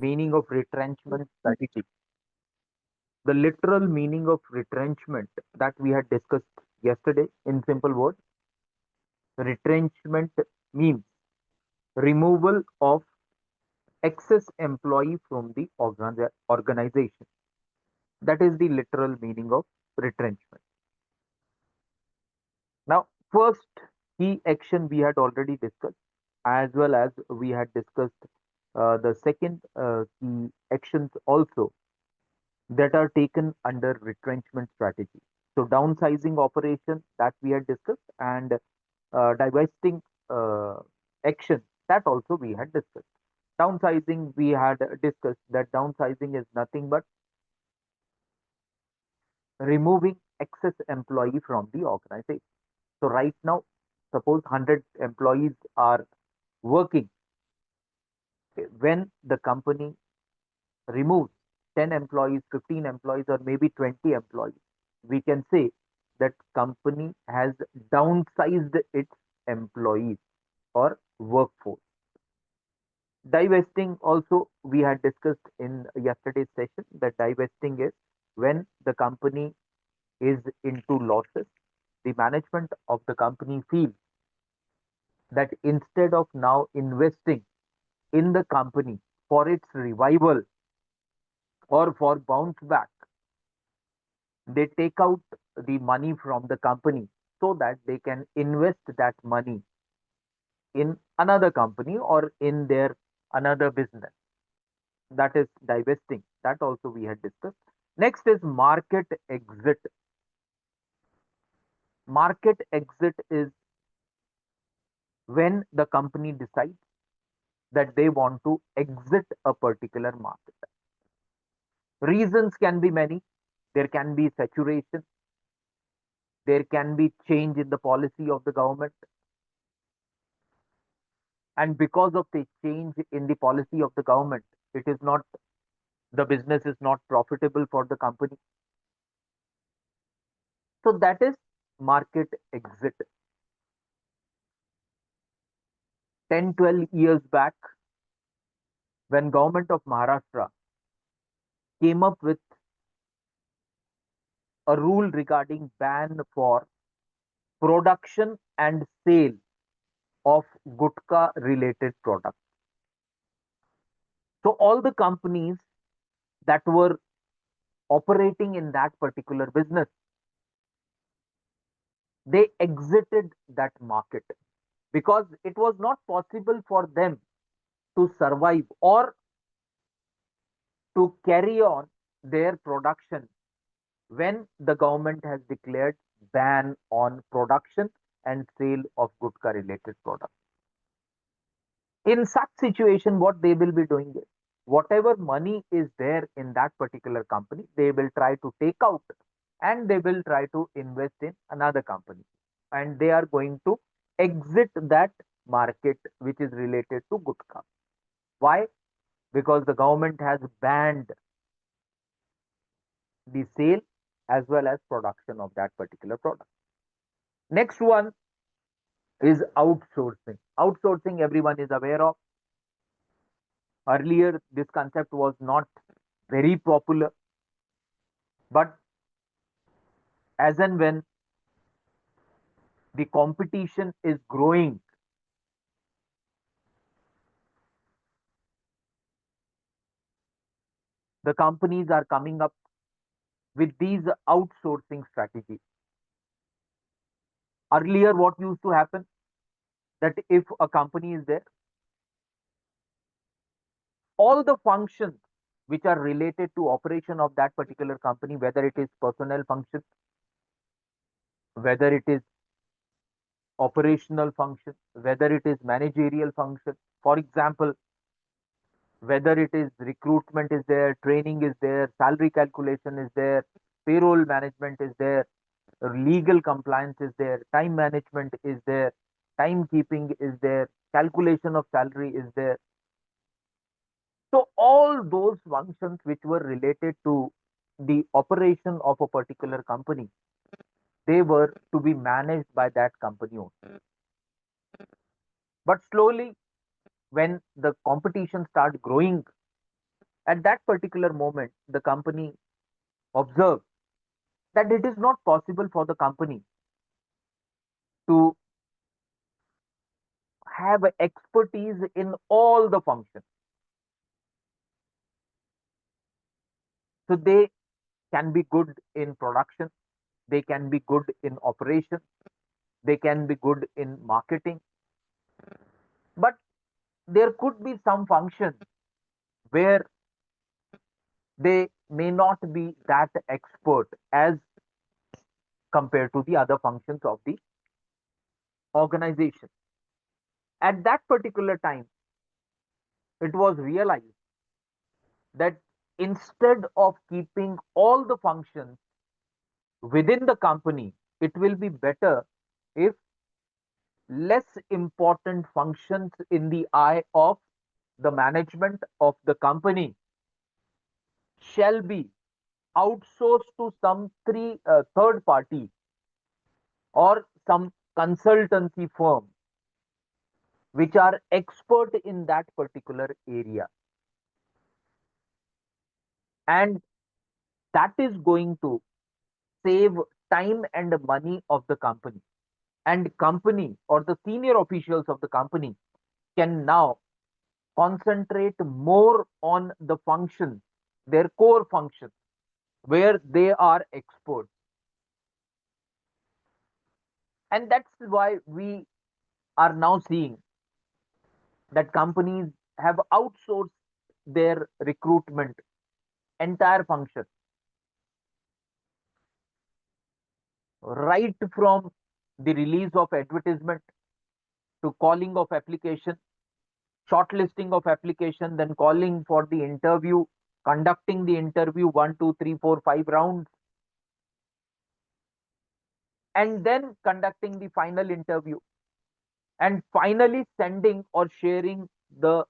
Meaning of retrenchment strategy. The literal meaning of retrenchment that we had discussed yesterday in simple words, retrenchment means removal of excess employee from the organization. That is the literal meaning of retrenchment. Now, first key action we had already discussed, as well as we had discussed the second key actions also that are taken under retrenchment strategy. So, downsizing operation that we had discussed, and divesting uh, action that also we had discussed. Downsizing, we had discussed that downsizing is nothing but removing excess employee from the organization. So right now, suppose 100 employees are working. When the company removes 10 employees, 15 employees, or maybe 20 employees, we can say that company has downsized its employees or workforce. Divesting also we had discussed in yesterday's session that divesting is when the company is into losses. The management of the company feels that instead of now investing in the company for its revival or for bounce back, they take out the money from the company so that they can invest that money in another company or in their another business. That is divesting. That also we had discussed. Next is market exit. Market exit is when the company decides that they want to exit a particular market. Reasons can be many. There can be saturation. There can be change in the policy of the government. And because of the change in the policy of the government, it is not, the business is not profitable for the company. So that is market exit. 10, 12 years back, when government of Maharashtra came up with a rule regarding ban for production and sale of gutka related products. So all the companies that were operating in that particular business, they exited that market because it was not possible for them to survive or to carry on their production when the government has declared ban on production and sale of gutka related products. In such situation, what they will be doing is whatever money is there in that particular company, they will try to take out and they will try to invest in another company, and they are going to exit that market which is related to gutka. Why? Because the government has banned the sale as well as production of that particular product. Next one is outsourcing. Outsourcing, everyone is aware of. Earlier, this concept was not very popular, but as and when the competition is growing, the companies are coming up with these outsourcing strategies. Earlier, what used to happen, that if a company is there, all the functions which are related to operation of that particular company, whether it is personnel function, whether it is operational function, whether it is managerial function, for example, whether it is recruitment is there, training is there, salary calculation is there, payroll management is there, legal compliance is there, time management is there, timekeeping is there, calculation of salary is there. So all those functions which were related to the operation of a particular company, they were to be managed by that company only. But slowly, when the competition started growing, At that particular moment, the company observed that it is not possible for the company to have expertise in all the functions. So they can be good in production, they can be good in operation, they can be good in marketing, but there could be some functions where they may not be that expert as compared to the other functions of the organization. At that particular time, it was realized that instead of keeping all the functions within the company, it will be better if less important functions in the eye of the management of the company shall be outsourced to some third party or some consultancy firm which are expert in that particular area, and that is going to save time and money of the company, and company or the senior officials of the company can now concentrate more on the functions, their core functions, where they are experts. And that's why we are now seeing that companies have outsourced their recruitment entire function, right from the release of advertisement to calling of application, shortlisting of application, then calling for the interview, conducting the interview 1, 2, 3, 4, 5 rounds, and then conducting the final interview, and finally sending or sharing the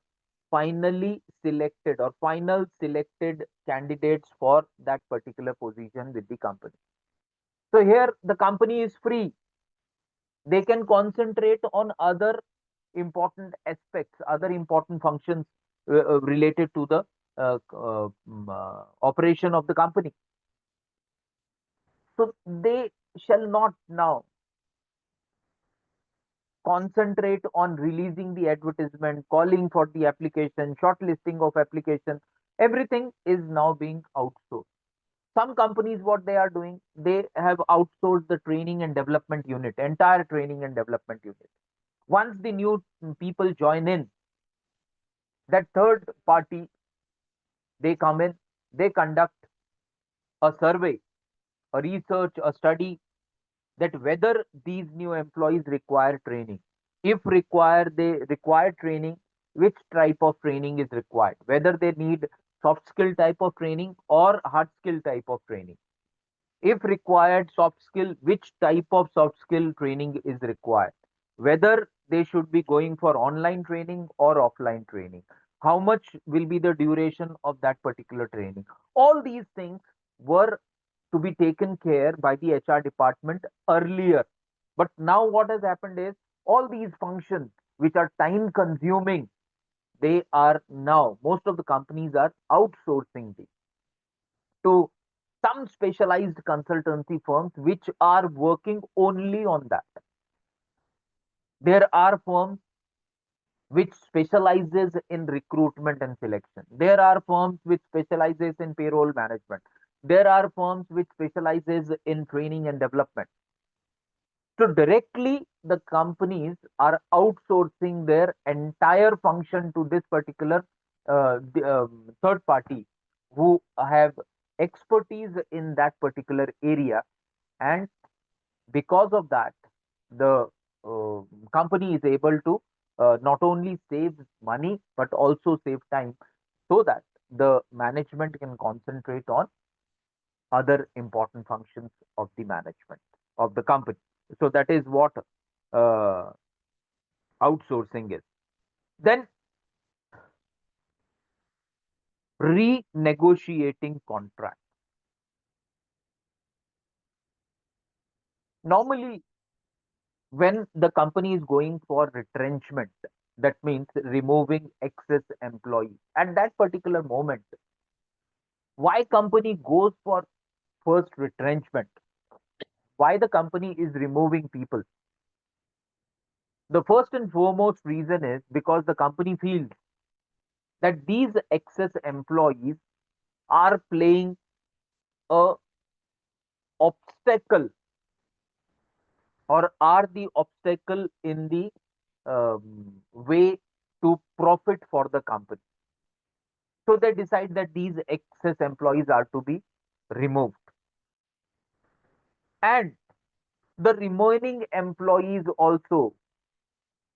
finally selected or final selected candidates for that particular position with the company. So here the company is free. They can concentrate on other important aspects, other important functions related to the operation of the company. So they shall not now concentrate on releasing the advertisement, calling for the application, shortlisting of application. Everything is now being outsourced. Some companies, what they are doing, they have outsourced the training and development unit, entire training and development unit. Once the new people join in, that third party, they come in, they conduct a survey, a research, a study, that whether these new employees require training. If require, they require training, which type of training is required, whether they need soft skill type of training or hard skill type of training. If required soft skill, which type of soft skill training is required, whether they should be going for online training or offline training, how much will be the duration of that particular training. All these things were to be taken care by the HR department earlier. But now what has happened is all these functions which are time consuming, they are now, most of the companies are outsourcing these to some specialized consultancy firms which are working only on that. There are firms which specializes in recruitment and selection. There are firms which specializes in payroll management. There are firms which specializes in training and development. So directly the companies are outsourcing their entire function to this particular third party who have expertise in that particular area, and because of that the uh, company is able to not only save money but also save time, so that the management can concentrate on other important functions of the management of the company. So that is what uh, outsourcing is. Then renegotiating contract. Normally, when the company is going for retrenchment, that means removing excess employees. At that particular moment, Why company goes for first retrenchment? Why the company is removing people? The first and foremost reason is because the company feels that these excess employees are playing a obstacle or are the obstacle in the way to profit for the company. So they decide that these excess employees are to be removed. And the remaining employees also,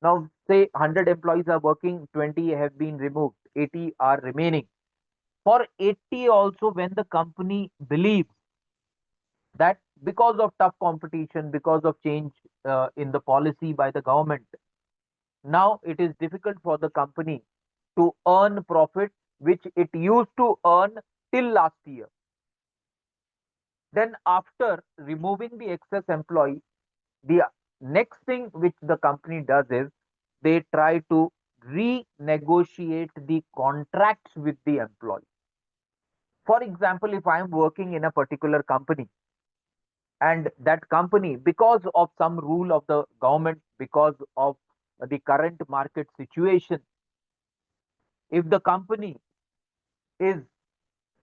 now say 100 employees are working, 20 have been removed, 80 are remaining. For 80 also, when the company believes that because of tough competition, because of change in the policy by the government, now it is difficult for the company to earn profit which it used to earn till last year. Then after removing the excess employee, the next thing which the company does is they try to renegotiate the contracts with the employee. For example, if I am working in a particular company and that company, because of some rule of the government, because of the current market situation, if the company is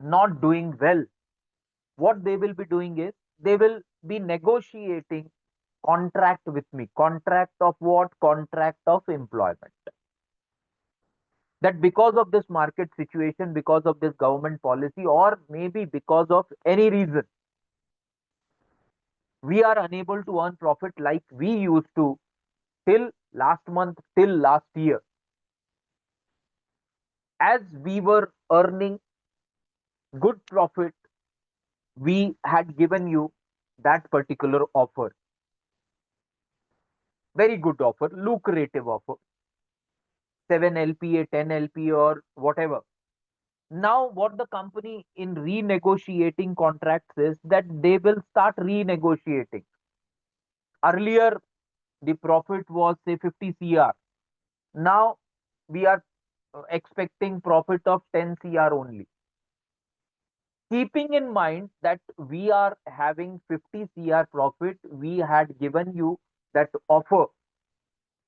not doing well, what they will be doing is they will be negotiating contract with me. Contract of what? Contract of employment. That because of this market situation, because of this government policy, or maybe because of any reason, we are unable to earn profit like we used to till last month, till last year. As we were earning good profit, we had given you that particular offer. Very good offer, lucrative offer, 7 LPA, 10 LPA, or whatever. Now, what the company in renegotiating contracts is that they will start renegotiating. Earlier, the profit was say 50 CR. Now, we are expecting profit of 10 CR only. Keeping in mind that we are having 50 CR profit, we had given you that offer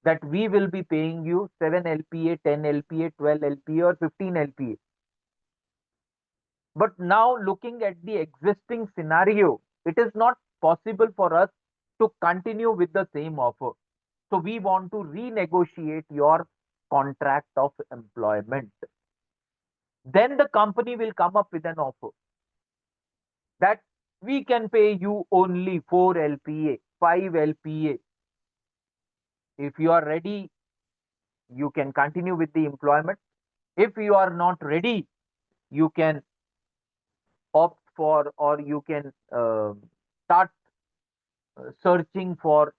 that we will be paying you 7 LPA, 10 LPA, 12 LPA, or 15 LPA. But now, looking at the existing scenario, it is not possible for us to continue with the same offer. So, we want to renegotiate your contract of employment. Then the company will come up with an offer that we can pay you only 4 LPA, 5 LPA. If you are ready, you can continue with the employment. If you are not ready, you can opt for, or you can start searching for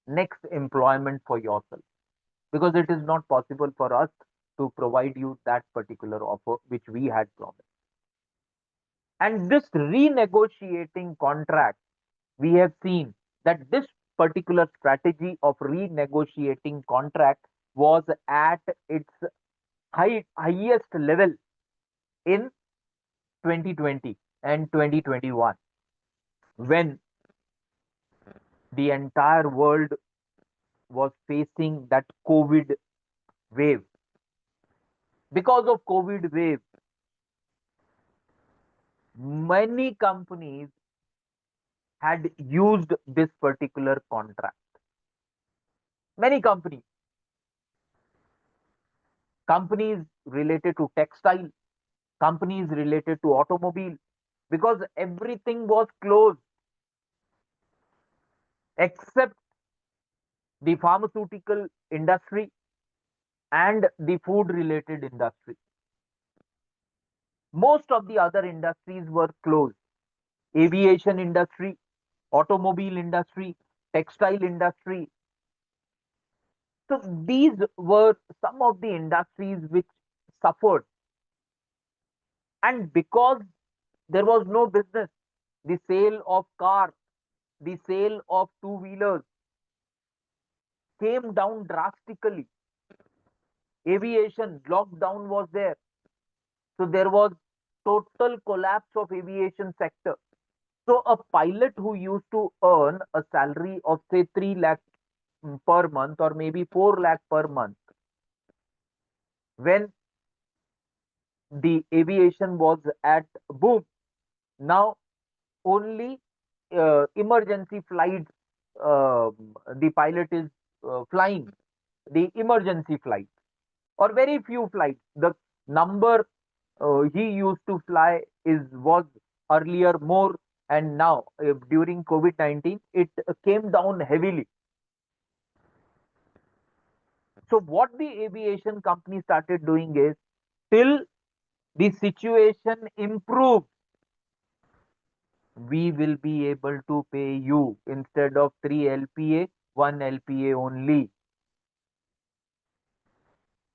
next employment for yourself, because it is not possible for us to provide you that particular offer which we had promised. And this renegotiating contract, we have seen that this particular strategy of renegotiating contract was at its highest level in 2020 and 2021, when the entire world was facing that COVID wave. Because of COVID wave, many companies had used this particular contract. Many companies related to textile, companies related to automobile, because everything was closed except the pharmaceutical industry and the food related industry. Most of the other industries were closed. Aviation industry, automobile industry, textile industry. So these were some of the industries which suffered. And because there was no business, the sale of cars, the sale of two-wheelers came down drastically. Aviation lockdown was there. So there was total collapse of aviation sector. So a pilot who used to earn a salary of say 3 lakh per month or maybe 4 lakh per month, when the aviation was at boom, now only emergency flights, the pilot is flying the emergency flight, or very few flights. The number he used to fly is was earlier more, and now during COVID-19 it came down heavily. So what the aviation company started doing is, till the situation improves, we will be able to pay you instead of 3 LPA, 1 LPA only.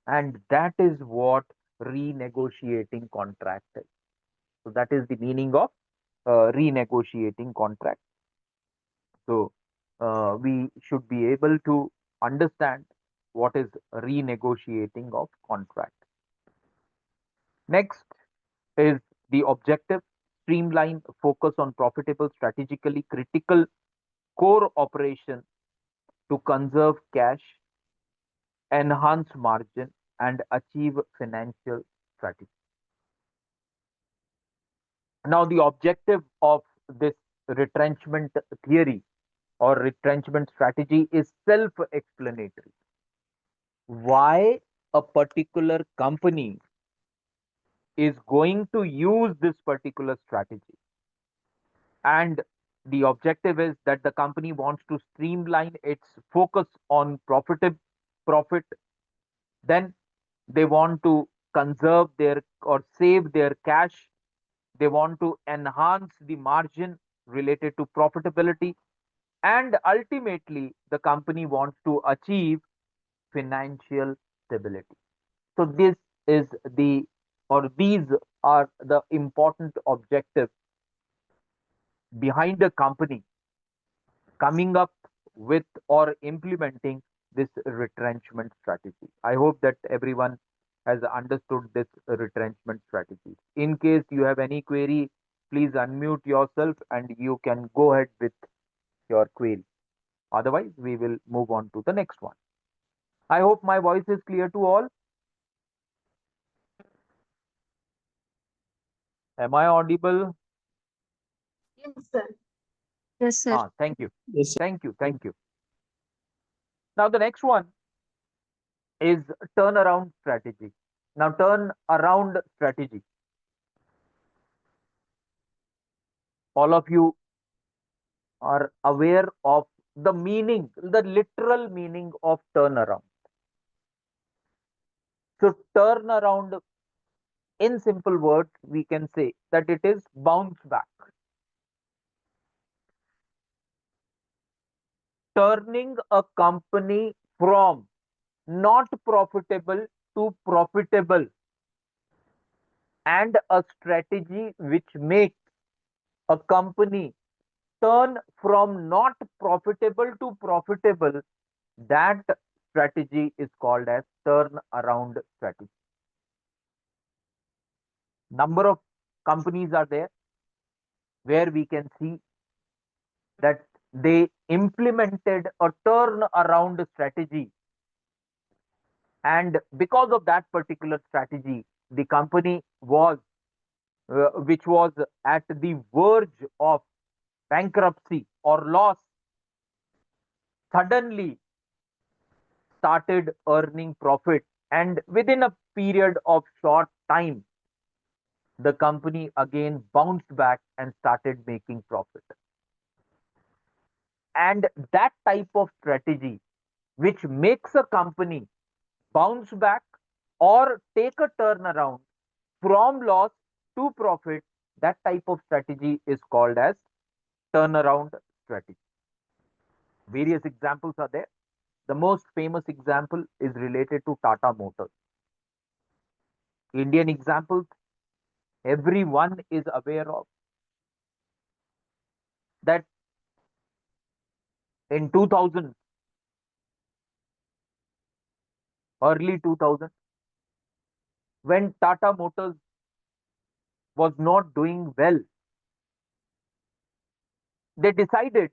And that is what renegotiating contract is. So that is the meaning of renegotiating contract. So we should be able to understand what is renegotiating of contract. Next is the objective: streamline, focus on profitable, strategically critical core operation to conserve cash, enhance margin, and achieve financial strategy. Now, the objective of this retrenchment theory or retrenchment strategy is self explanatory. Why a particular company is going to use this particular strategy, and the objective is that the company wants to streamline its focus on profit, then they want to conserve their or save their cash, they want to enhance the margin related to profitability, and ultimately the company wants to achieve financial stability. So this is the or these are the important objectives behind the company coming up with or implementing this retrenchment strategy. I hope that everyone has understood this retrenchment strategy. In case you have any query, please unmute yourself and you can go ahead with your query. Otherwise, we will move on to the next one. I hope my voice is clear to all. Am I audible? Yes, sir. Yes, sir. Thank you. Yes, sir. Thank you. Thank you. Now, the next one is turnaround strategy. Now, turnaround strategy. All of you are aware of the meaning, the literal meaning of turnaround. So, turnaround, in simple words, we can say that it is bounce back. Turning a company from not profitable to profitable, and a strategy which makes a company turn from not profitable to profitable, that strategy is called as turnaround strategy. Number of companies are there where we can see that they implemented a turnaround strategy, and because of that particular strategy, the company was which was at the verge of bankruptcy or loss, suddenly started earning profit, and within a period of short time the company again bounced back and started making profit. And that type of strategy which makes a company bounce back or take a turnaround from loss to profit, that type of strategy is called as turnaround strategy. Various examples are there. The most famous example is related to Tata Motors. Indian examples everyone is aware of, that in 2000, early 2000, when Tata Motors was not doing well, they decided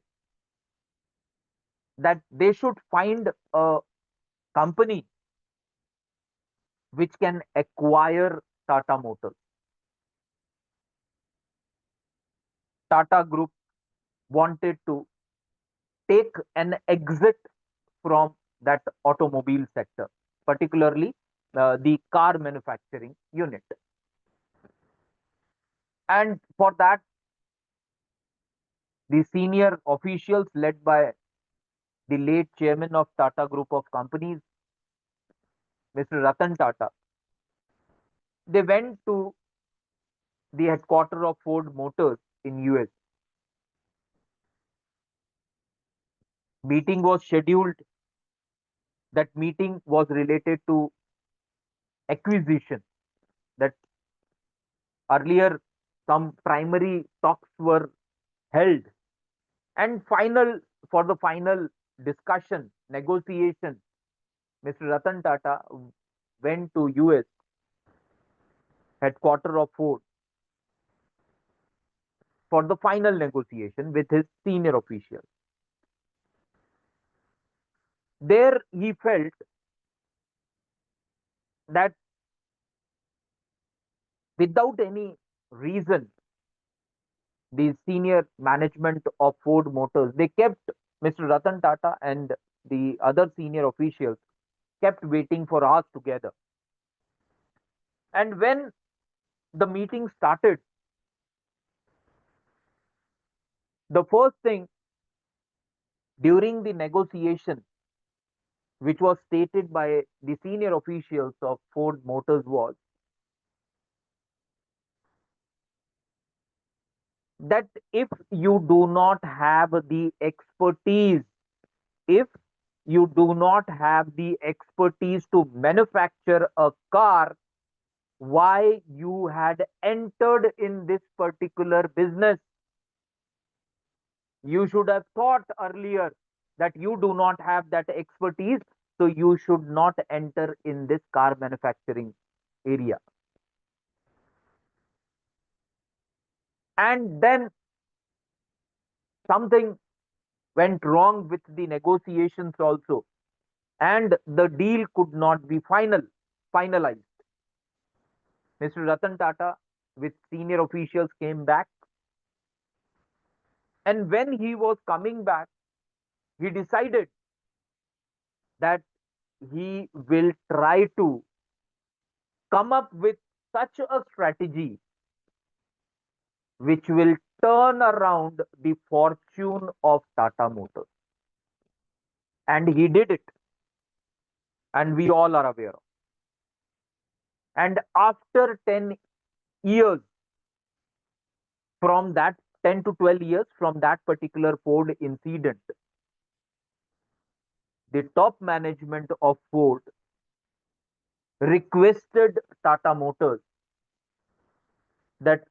that they should find a company which can acquire Tata Motors. Tata Group wanted to take an exit from that automobile sector, particularly the car manufacturing unit. And for that, the senior officials led by the late chairman of Tata Group of Companies, Mr. Ratan Tata, they went to the headquarters of Ford Motors in US. Meeting was scheduled. That meeting was related to acquisition. That earlier some primary talks were held, and for the final discussion, negotiation, Mr. Ratan Tata went to US headquarters of Ford for the final negotiation with his senior officials. There he felt that without any reason, the senior management of Ford Motors, they kept Mr. Ratan Tata and the other senior officials kept waiting for hours together. And when the meeting started, the first thing during the negotiation, which was stated by the senior officials of Ford Motors, was that if you do not have the expertise, if you do not have the expertise to manufacture a car, why you had entered in this particular business? You should have thought earlier that you do not have that expertise, so you should not enter in this car manufacturing area. And then something went wrong with the negotiations also, and the deal could not be finalized. Mr. Ratan Tata with senior officials came back, and when he was coming back, he decided that he will try to come up with such a strategy which will turn around the fortune of Tata Motors. And he did it, and we all are aware of. And after 10 years, from that 10 to 12 years from that particular Ford incident, the top management of Ford requested Tata Motors that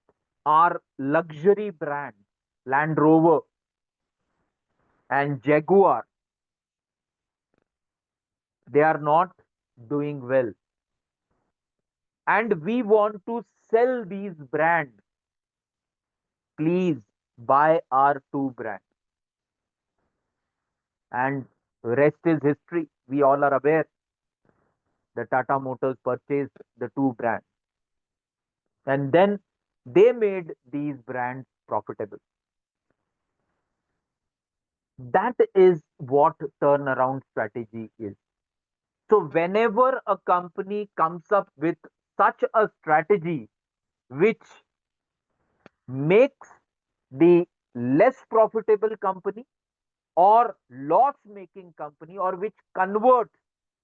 our luxury brand, Land Rover and Jaguar, they are not doing well. And we want to sell these brands. Please buy our two brands. And rest is history. We all are aware that Tata Motors purchased the two brands. And then they made these brands profitable. That is what turnaround strategy is. So whenever a company comes up with such a strategy which makes the less profitable company or loss making company, or which converts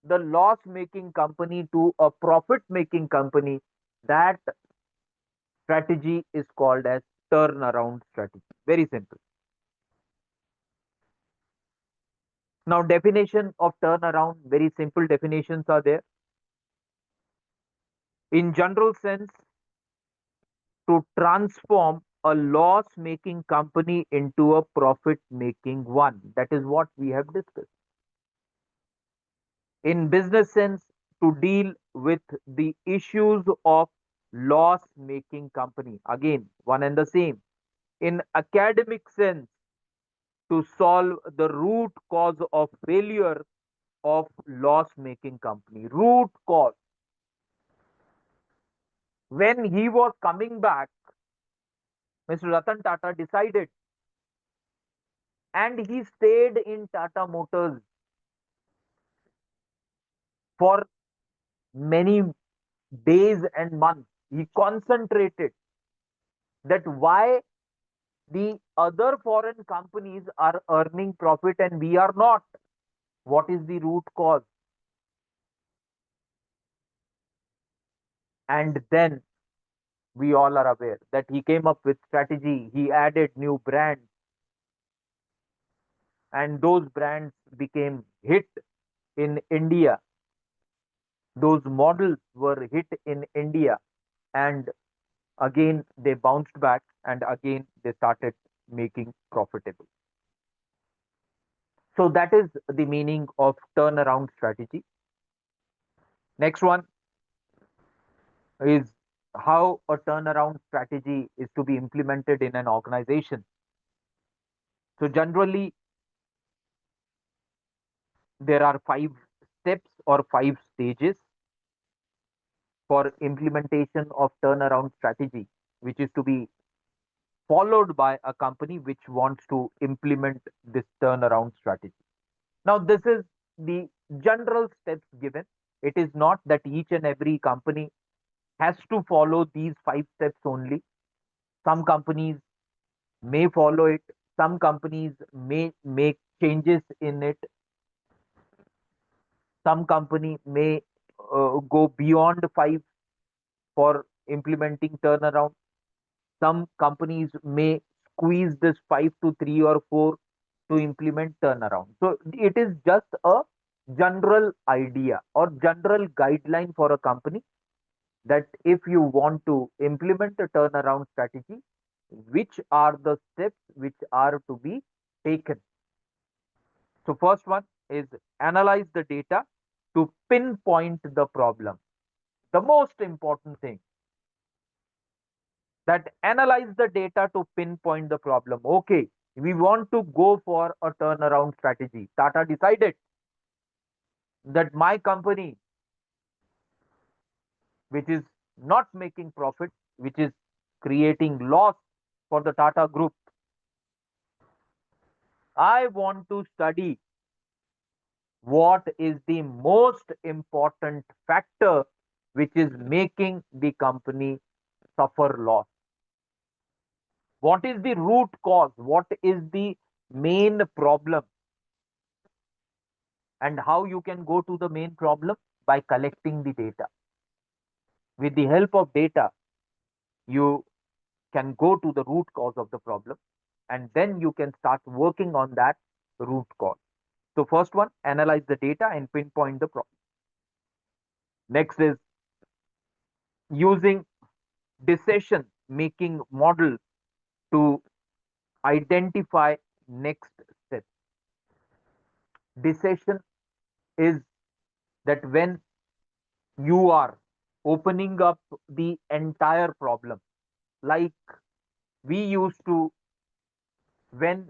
the loss making company to a profit making company, that strategy is called as turnaround strategy. Very simple. Now, definition of turnaround, very simple definitions are there. In general sense, to transform a loss making company into a profit making one. That is what we have discussed. In business sense, to deal with the issues of loss making company. Again, one and the same. In academic sense, to solve the root cause of failure of loss making company. Root cause. When he was coming back, Mr. Ratan Tata decided, and he stayed in Tata Motors for many days and months. He concentrated that why the other foreign companies are earning profit and we are not. What is the root cause? And then we all are aware that he came up with strategy. He added new brands, and those brands became hit in India. Those models were hit in India, and again they bounced back, and again they started making profitable. So that is the meaning of turnaround strategy. Next one is how a turnaround strategy is to be implemented in an organization. So generally, there are 5 steps or 5 stages for implementation of turnaround strategy, which is to be followed by a company which wants to implement this turnaround strategy. Now, this is the general steps given. It is not that each and every company has to follow these 5 steps only. Some companies may follow it, some companies may make changes in it, some company may go beyond 5 for implementing turnaround. Some companies may squeeze this 5 to 3 or 4 to implement turnaround. So it is just a general idea or general guideline for a company that if you want to implement a turnaround strategy, which are the steps which are to be taken. So first one is analyze the data to pinpoint the problem. The most important thing, that analyze the data to pinpoint the problem. Okay, we want to go for a turnaround strategy. Tata decided that my company, which is not making profit, which is creating loss for the Tata group, I want to study what is the most important factor which is making the company suffer loss. What is the root cause? What is the main problem? And how you can go to the main problem? By collecting the data. With the help of data, you can go to the root cause of the problem, and then you can start working on that root cause. So first one, analyze the data and pinpoint the problem. Next is using decision making model to identify next steps. Decision is that when you are opening up the entire problem, like we used to, when,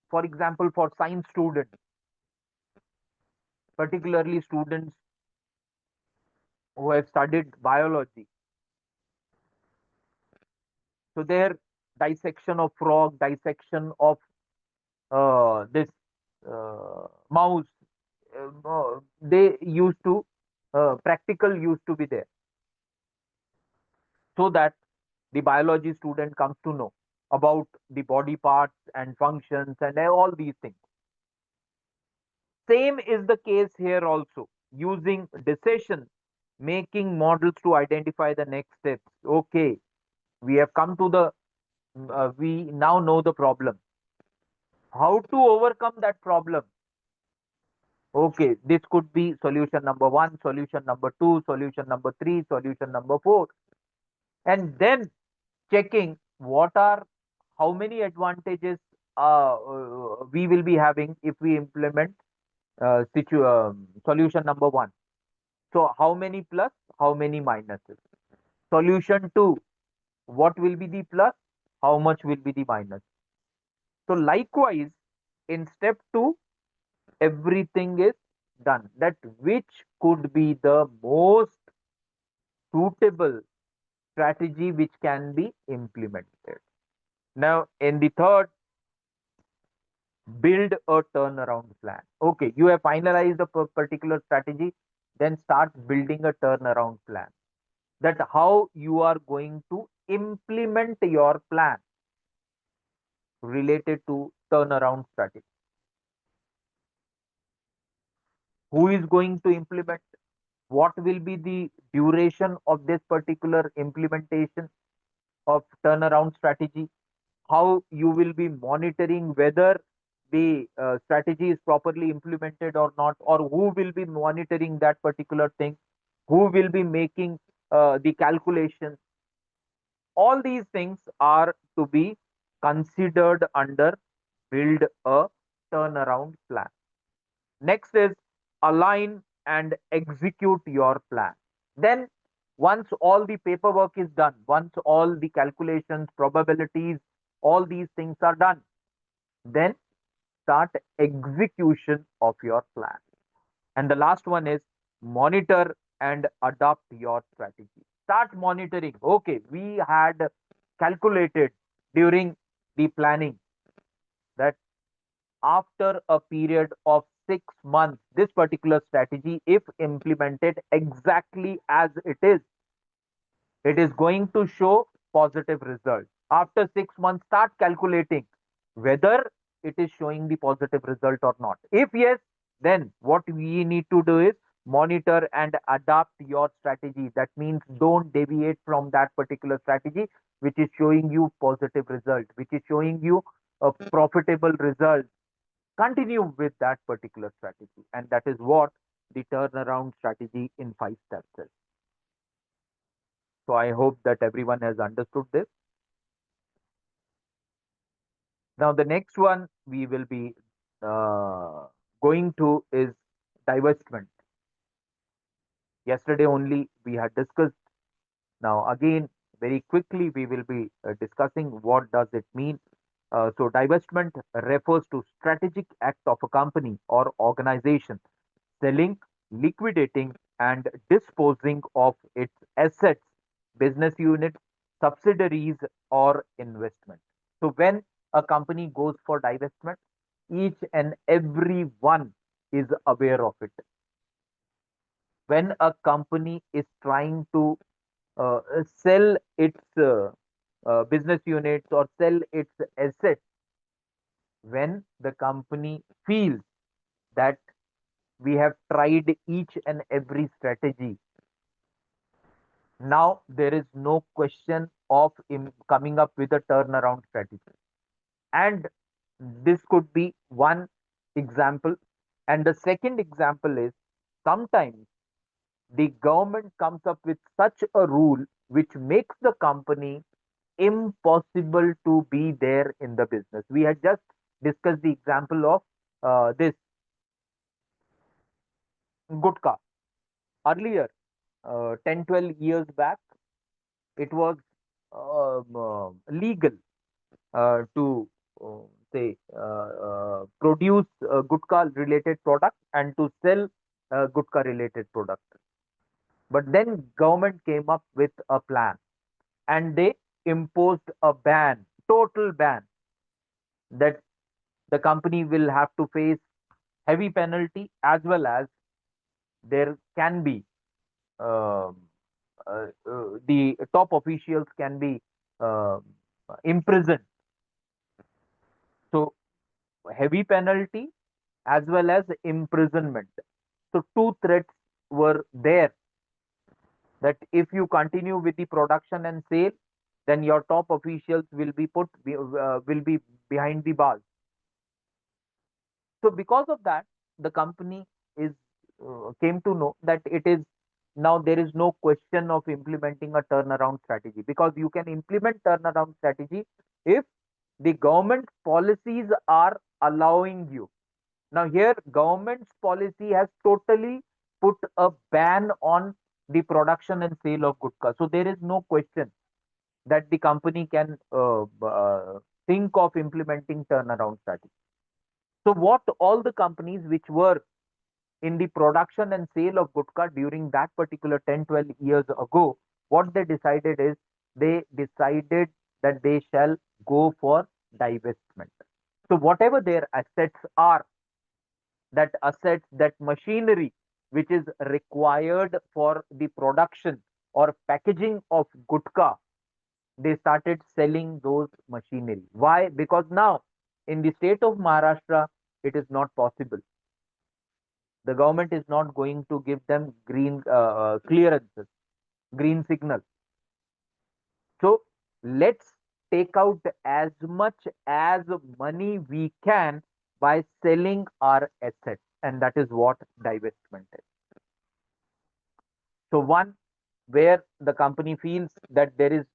for example, for science students, particularly students who have studied biology, so their dissection of frog, dissection of this mouse, they used to practical used to be there, so that the biology student comes to know about the body parts and functions and all these things. Same is the case here also, using decision making models to identify the next steps. Okay, we have come to the, we now know the problem. How to overcome that problem? Okay, this could be solution number 1, solution number 2, solution number 3, solution number 4. And then checking what are, how many advantages we will be having if we implement solution number 1. So how many plus, how many minuses? Solution 2, what will be the plus? How much will be the minus? So likewise, in step 2, everything is done. That which could be the most suitable strategy which can be implemented. Now, in the third, build a turnaround plan. Okay, you have finalized a particular strategy, then start building a turnaround plan. That how you are going to implement your plan related to turnaround strategy. Who is going to implement? What will be the duration of this particular implementation of turnaround strategy? How you will be monitoring whether the strategy is properly implemented or not, or who will be monitoring that particular thing, who will be making the calculations. All these things are to be considered under build a turnaround plan. Next is align and execute your plan. Then, once all the paperwork is done, once all the calculations, probabilities, all these things are done, then start execution of your plan. And the last one is monitor and adopt your strategy. Start monitoring. Okay, we had calculated during the planning that after a period of 6 months, this particular strategy, if implemented exactly as it is going to show positive results. After 6 months, start calculating whether it is showing the positive result or not. If yes, then what we need to do is monitor and adapt your strategy. That means don't deviate from that particular strategy which is showing you positive result, which is showing you a profitable result. Continue with that particular strategy, and that is what the turnaround strategy in 5 steps is. So I hope that everyone has understood this. Now, the next one we will be going to is divestment. Yesterday only we had discussed. Now, again, very quickly we will be discussing what does it mean. So, divestment refers to strategic act of a company or organization selling, liquidating, and disposing of its assets, business units, subsidiaries, or investment. So, when a company goes for divestment, each and every one is aware of it. When a company is trying to sell its business units or sell its assets, when the company feels that we have tried each and every strategy, now there is no question of coming up with a turnaround strategy. And this could be one example. And the second example is sometimes the government comes up with such a rule which makes the company impossible to be there in the business. We had just discussed the example of this gutka. Earlier, 10, 12 years back, it was legal to say produce gutka related product and to sell gutka related product. But then government came up with a plan and they imposed a ban, total ban, that the company will have to face heavy penalty as well as there can be uh, the top officials can be uh, imprisoned. So heavy penalty as well as imprisonment. So two threats were there that if you continue with the production and sale, then your top officials will be will be behind the bars. So because of that, the company is came to know that it is now there is no question of implementing a turnaround strategy, because you can implement turnaround strategy if the government policies are allowing you. Now here government's policy has totally put a ban on the production and sale of gutka. So there is no question that the company can think of implementing turnaround strategy. So what all the companies which were in the production and sale of gutka during that particular 10, 12 years ago, what they decided is they decided that they shall go for divestment. So whatever their assets are, that assets, that machinery which is required for the production or packaging of gutka, they started selling those machinery. Why? Because now in the state of Maharashtra, it is not possible. The government is not going to give them green clearances, green signal. So let's take out as much as money we can by selling our assets, and that is what divestment is. So one, where the company feels that there is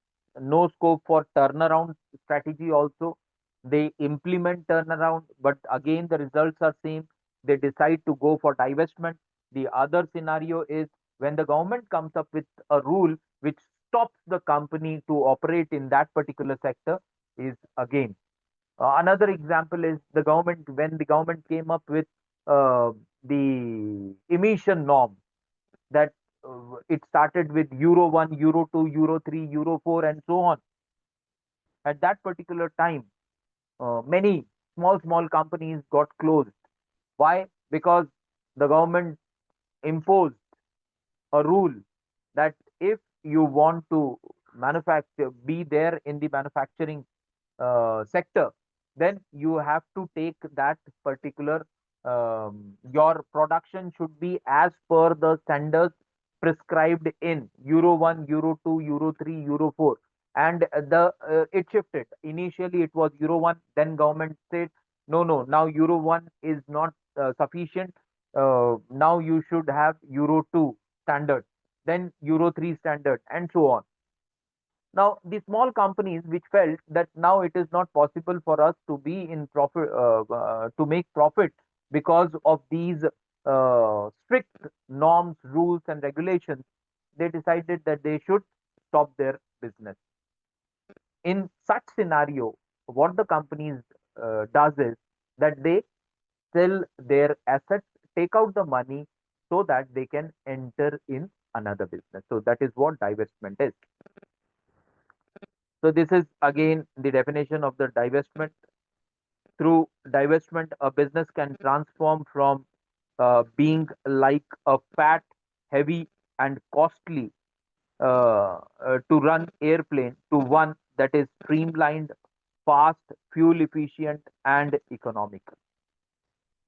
no scope for turnaround strategy also, they implement turnaround, but again the results are same. They decide to go for divestment. The other scenario is when the government comes up with a rule which stops the company to operate in that particular sector, is again another example is the government, when the government came up with the emission norm, that it started with Euro 1, Euro 2, Euro 3, Euro 4, and so on. At that particular time, many small companies got closed. Why? Because the government imposed a rule that if you want to manufacture, be there in the manufacturing sector, then you have to take that particular, your production should be as per the standards prescribed in Euro 1, Euro 2, Euro 3, Euro 4. And the it shifted. Initially, it was Euro 1. Then government said, no, no. Now Euro 1 is not sufficient. Now you should have Euro 2 standard, then Euro 3 standard, and so on. Now, the small companies which felt that now it is not possible for us to be in profit, to make profit because of these strict norms, rules, and regulations, they decided that they should stop their business. In such scenario, what the companies does is that they sell their assets, take out the money so that they can enter in another business. So that is what divestment is. So this is again the definition of the divestment. Through divestment, a business can transform from being like a fat, heavy, and costly to run airplane to one that is streamlined, fast, fuel efficient, and economical.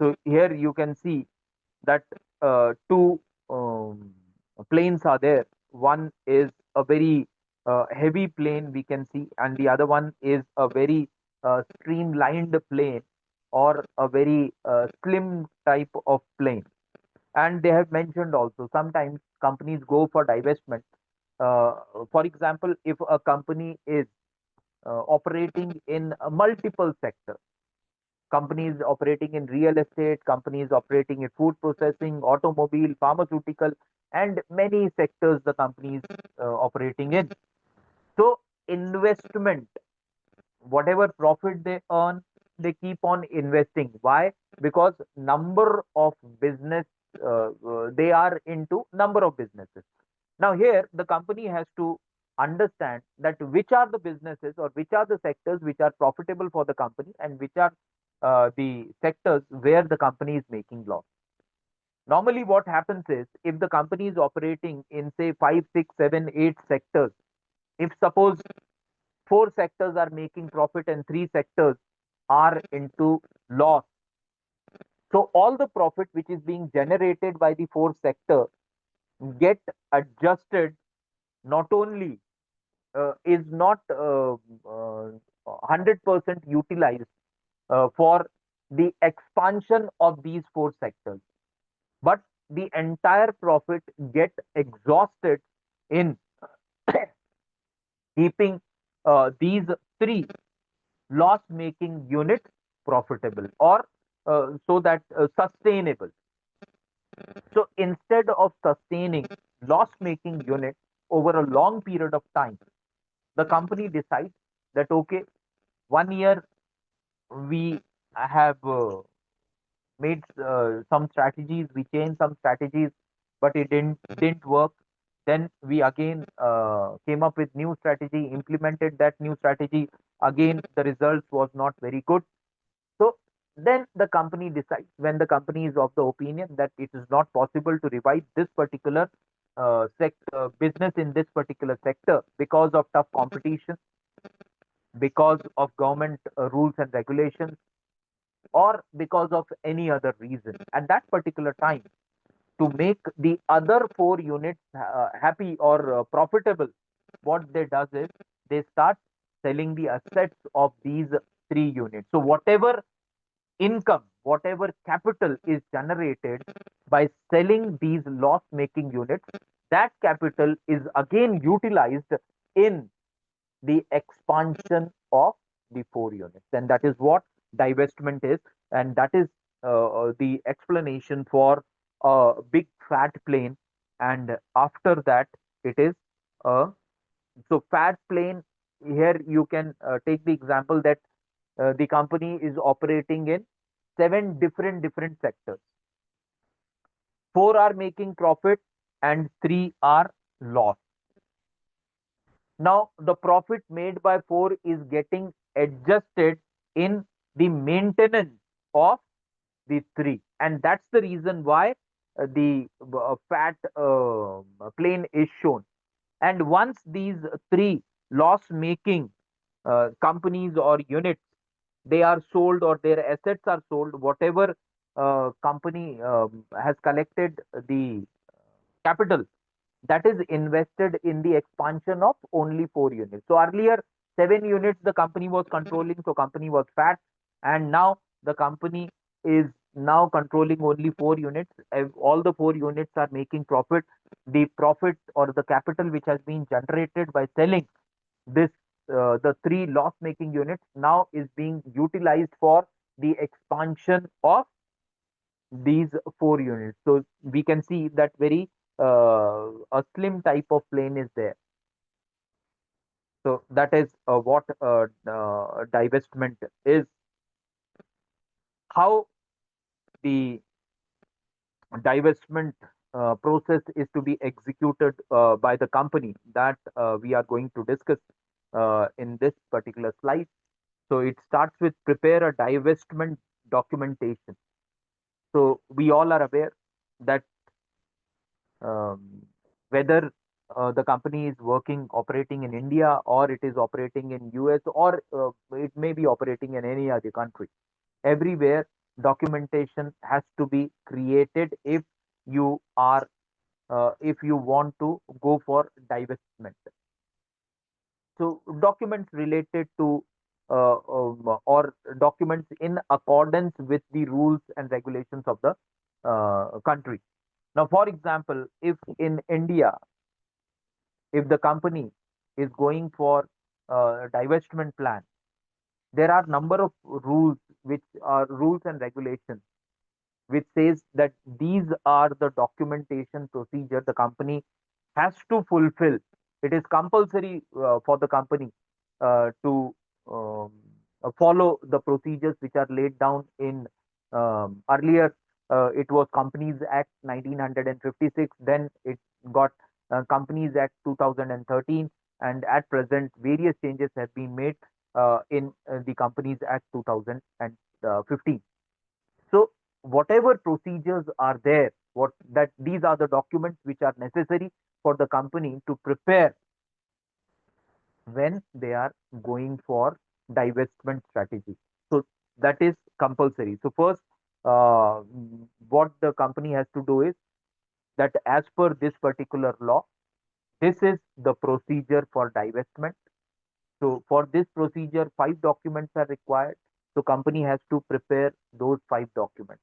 So here you can see that two planes are there. One is a very heavy plane we can see, and the other one is a very streamlined plane or a very slim type of plane. And they have mentioned also sometimes companies go for divestment. For example, if a company is operating in multiple sectors, companies operating in real estate, companies operating in food processing, automobile, pharmaceutical, and many sectors the companies operating in. So investment, whatever profit they earn, they keep on investing. Why? Because number of business, they are into number of businesses. Now here the company has to understand that which are the businesses or which are the sectors which are profitable for the company, and which are the sectors where the company is making loss. Normally what happens is, if the company is operating in say 5, 6, 7, 8 sectors, if suppose 4 sectors are making profit and 3 sectors are into loss, so all the profit which is being generated by the 4 sector get adjusted, not only is not 100% utilized for the expansion of these 4 sectors, but the entire profit get exhausted in keeping these 3 loss making units profitable, or so that sustainable. So instead of sustaining loss-making units over a long period of time, the company decides that okay, 1 year we have made some strategies, we changed some strategies, but it didn't work. Then we again came up with new strategy, implemented that new strategy. Again, the results was not very good. So then the company decides, when the company is of the opinion that it is not possible to revive this particular business in this particular sector because of tough competition, because of government rules and regulations, or because of any other reason. At that particular time, to make the other four units happy or profitable, what they does is they start selling the assets of these three units. So whatever income, whatever capital is generated by selling these loss-making units, that capital is again utilized in the expansion of the four units. And that is what divestment is. And that is the explanation for a big fat plane. And after that, it is so fat plane. Here you can take the example that the company is operating in seven different sectors. Four are making profit and three are loss. Now, the profit made by four is getting adjusted in the maintenance of the three. And that's the reason why the fat plane is shown. And once these three loss making companies or units, they are sold or their assets are sold, whatever company has collected the capital, that is invested in the expansion of only four units. So earlier, seven units the company was controlling, so company was fat, and now the company is now controlling only four units. All the four units are making profit. The profit or the capital which has been generated by selling this the three loss making units now is being utilized for the expansion of these four units. So we can see that very a slim type of plane is there. So that is what divestment is. How the divestment process is to be executed by the company, that we are going to discuss in this particular slide. So it starts with prepare a divestment documentation. So we all are aware that um, whether the company is operating in India, or it is operating in US, or it may be operating in any other country. Everywhere documentation has to be created you are if you want to go for divestment. So documents related to or documents in accordance with the rules and regulations of the country. Now, for example, if in India, if the company is going for a divestment plan, there are number of rules, which are rules and regulations, which says that these are the documentation procedure the company has to fulfill. It is compulsory for the company to um, follow the procedures which are laid down in earlier. It was Companies Act 1956. Then it got Companies Act 2013, and at present various changes have been made in the Companies Act 2015. So whatever procedures are there, what that these are the documents which are necessary for the company to prepare when they are going for divestment strategy. So that is compulsory. So first, what the company has to do is that as per this particular law, this is the procedure for divestment. So for this procedure, five documents are required. So company has to prepare those five documents.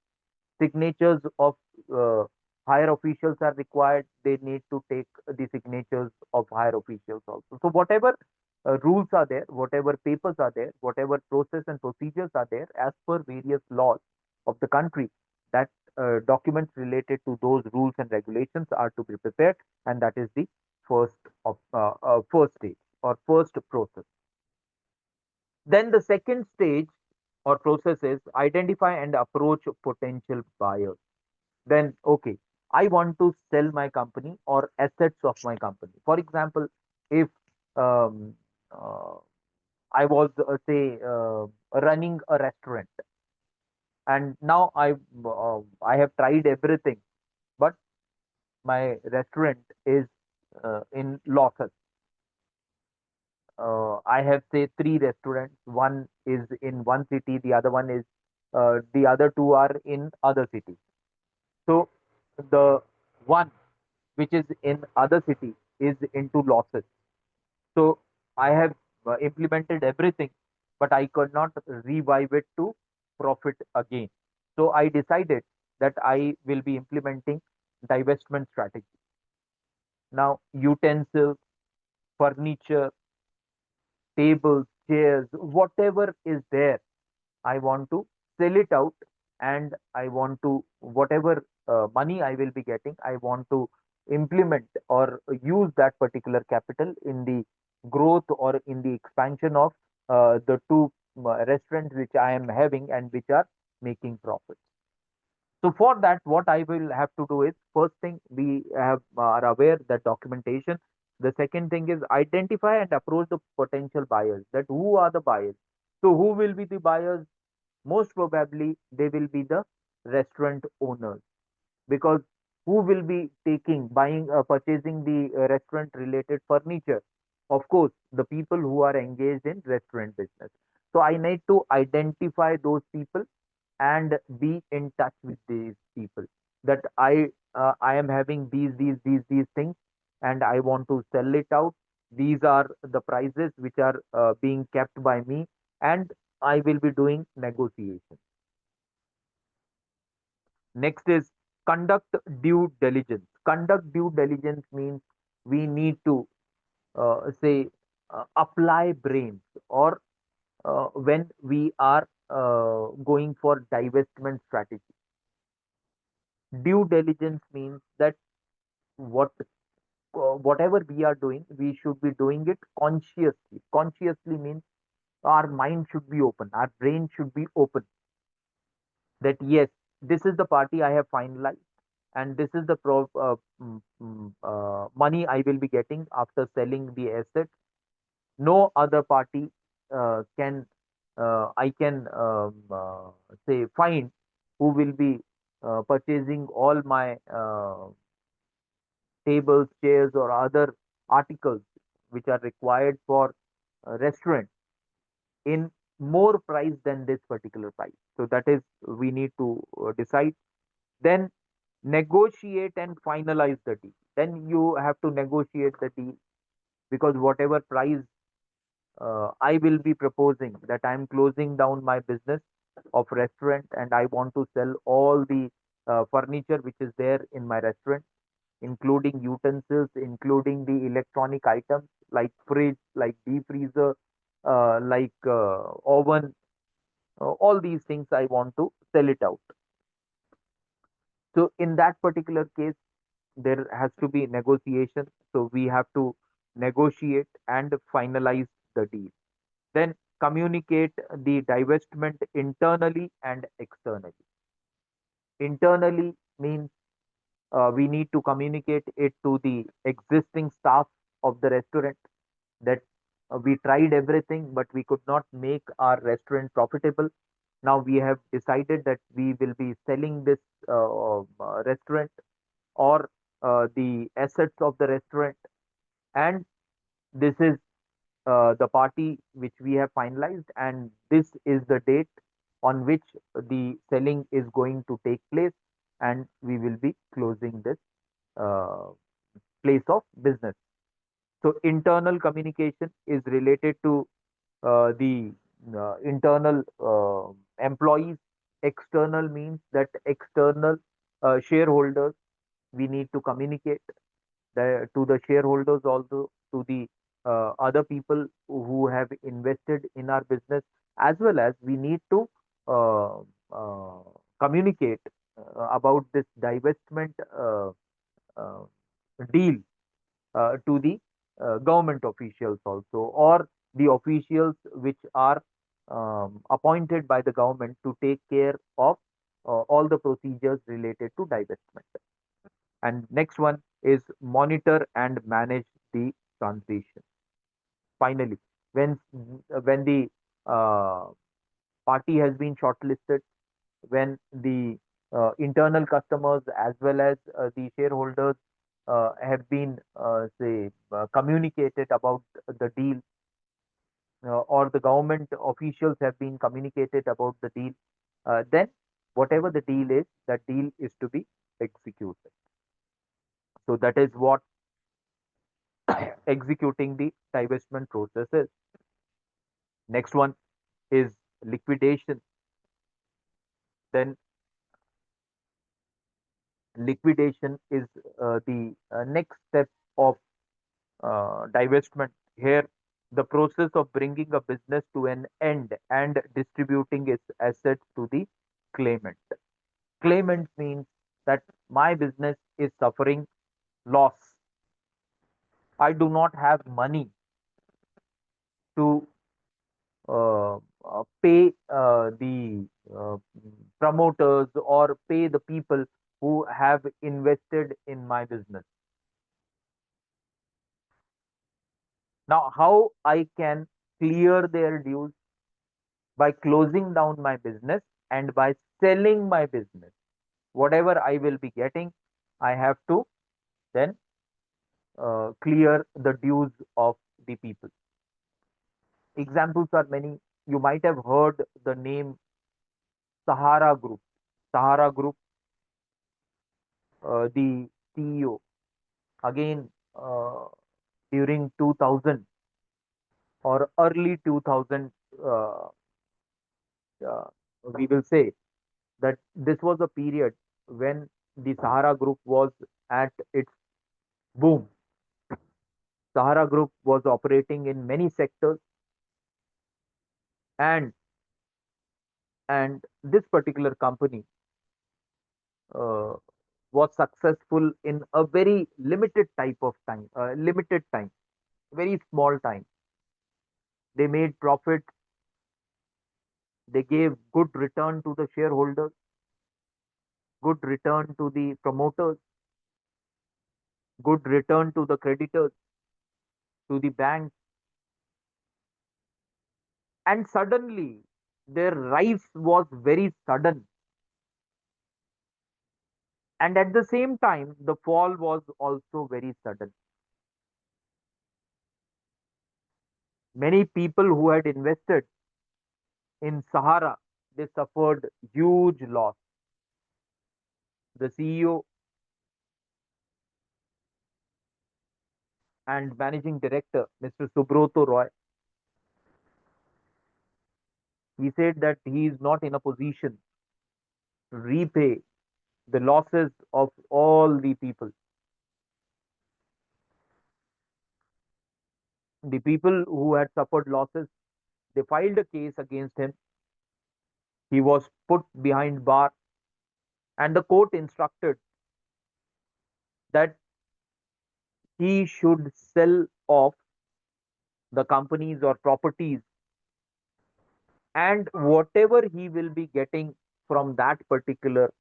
Signatures of uh, higher officials are required. They need to take the signatures of higher officials also. So whatever rules are there, whatever papers are there, whatever process and procedures are there as per various laws of the country, that documents related to those rules and regulations are to be prepared, and that is the first first stage or first process. Then the second stage or process is identify and approach potential buyers. Then, okay, I want to sell my company or assets of my company. For example, if um, uh, I was, say, running a restaurant, and now I have tried everything, but my restaurant is in losses. I have, say, three restaurants. One is in one city, the other one is the other two are in other cities. So the one which is in other city is into losses. So I have implemented everything, but I could not revive it to profit again. So I decided that I will be implementing divestment strategy. Now utensils, furniture, tables, chairs, whatever is there, I want to sell it out, and I want to, whatever money I will be getting, I want to implement or use that particular capital in the growth or in the expansion of the two restaurants which I am having and which are making profits. So for that, what I will have to do is, first thing, we have are aware that documentation. The second thing is identify and approach the potential buyers. That who are the buyers? So who will be the buyers? Most probably they will be the restaurant owners, because who will be taking, buying, purchasing the restaurant related furniture? Of course, the people who are engaged in restaurant business. So I need to identify those people and be in touch with these people, that I am having these things, and I want to sell it out. These are the prices which are being kept by me, and I will be doing negotiation. Next is conduct due diligence. Conduct due diligence means we need to say apply brains, or when we are going for divestment strategy. Due diligence means that what whatever we are doing, we should be doing it consciously. Consciously means our mind should be open, our brain should be open, that yes, this is the party I have finalized, and this is the money I will be getting after selling the asset. No other party can I can say find who will be purchasing all my tables, chairs, or other articles which are required for a restaurant in more price than this particular price. So that is, we need to decide. Then negotiate and finalize the deal. Then you have to negotiate the deal, because whatever price I will be proposing, that I am closing down my business of restaurant and I want to sell all the furniture which is there in my restaurant, including utensils, including the electronic items like fridge, like deep freezer, like oven, all these things I want to sell it out. So in that particular case, there has to be negotiation. So we have to negotiate and finalize the deal. Then communicate the divestment internally and externally. Internally means we need to communicate it to the existing staff of the restaurant, that we tried everything, but we could not make our restaurant profitable. Now we have decided that we will be selling this restaurant, or the assets of the restaurant, and this is the party which we have finalized, and this is the date on which the selling is going to take place, and we will be closing this uh, place of business. So internal communication is related to the internal employees. External means that external shareholders, we need to communicate to the shareholders, also to the other people who have invested in our business, as well as we need to uh, uh, communicate about this divestment uh, deal to the government officials also, or the officials which are appointed by the government to take care of all the procedures related to divestment. And next one is monitor and manage the transition. Finally, when the uh, party has been shortlisted, when the internal customers as well as the shareholders have been say communicated about the deal, or the government officials have been communicated about the deal, then whatever the deal is, that deal is to be executed. So that is what executing the divestment process is. Next one is liquidation. Then liquidation is the next step of divestment. Here, the process of bringing a business to an end and distributing its assets to the claimant. Claimant means that my business is suffering loss. I do not have money to pay the promoters or pay the people who have invested in my business. Now, how I can clear their dues? By closing down my business and by selling my business. Whatever I will be getting, I have to then clear the dues of the people. Examples are many. You might have heard the name Sahara Group. Sahara Group, the CEO, again, during 2000 or early 2000, uh, uh, we will say that this was a period when the Sahara Group was at its boom. Sahara Group was operating in many sectors, and this particular company uh, was successful in a very limited time, very small time. They made profit. They gave good return to the shareholders, good return to the promoters, good return to the creditors, to the banks, and suddenly their rise was very sudden, and at the same time the fall was also very sudden. Many people who had invested in Sahara, they suffered huge loss. The CEO and managing director, Mr. Subroto Roy, he said that he is not in a position to repay the losses of all the people. The people who had suffered losses, they filed a case against him. He was put behind bar, and the court instructed that he should sell off the companies or properties, and whatever he will be getting from that particular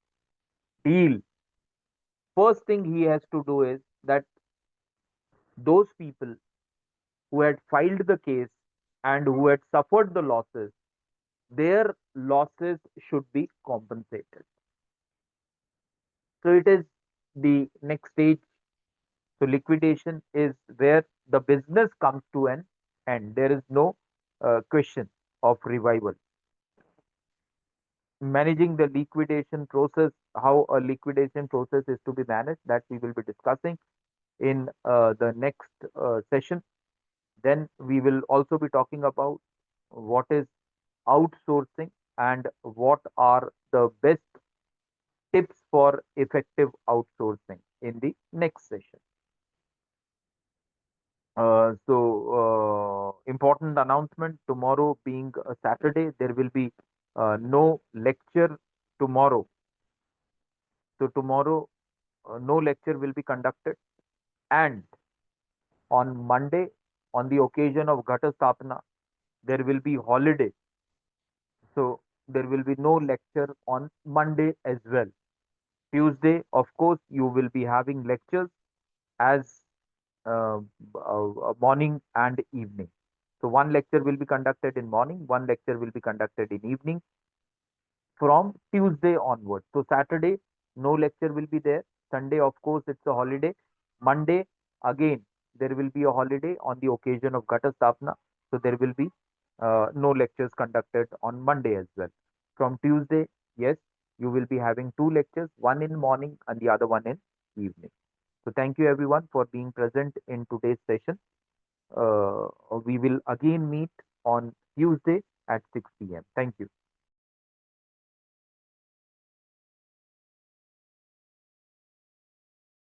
deal, first thing he has to do is that those people who had filed the case and who had suffered the losses, their losses should be compensated. So it is the next stage. So liquidation is where the business comes to an end. There is no question of revival. Managing the liquidation process, how a liquidation process is to be managed, that we will be discussing in the next session. Then we will also be talking about what is outsourcing and what are the best tips for effective outsourcing in the next session. Important announcement, tomorrow being a Saturday, there will be no lecture tomorrow. So tomorrow, no lecture will be conducted. And on Monday, on the occasion of Ghata Sthapana, there will be holiday. So there will be no lecture on Monday as well. Tuesday, of course, you will be having lectures as uh, morning and evening. So one lecture will be conducted in morning, one lecture will be conducted in evening from Tuesday onwards. So Saturday, no lecture will be there. Sunday, of course, it's a holiday. Monday, again, there will be a holiday on the occasion of Ghata Sthapana. So there will be no lectures conducted on Monday as well. From Tuesday, yes, you will be having two lectures, one in morning and the other one in evening. So thank you everyone for being present in today's session. We will again meet on Tuesday at 6 p.m. Thank you.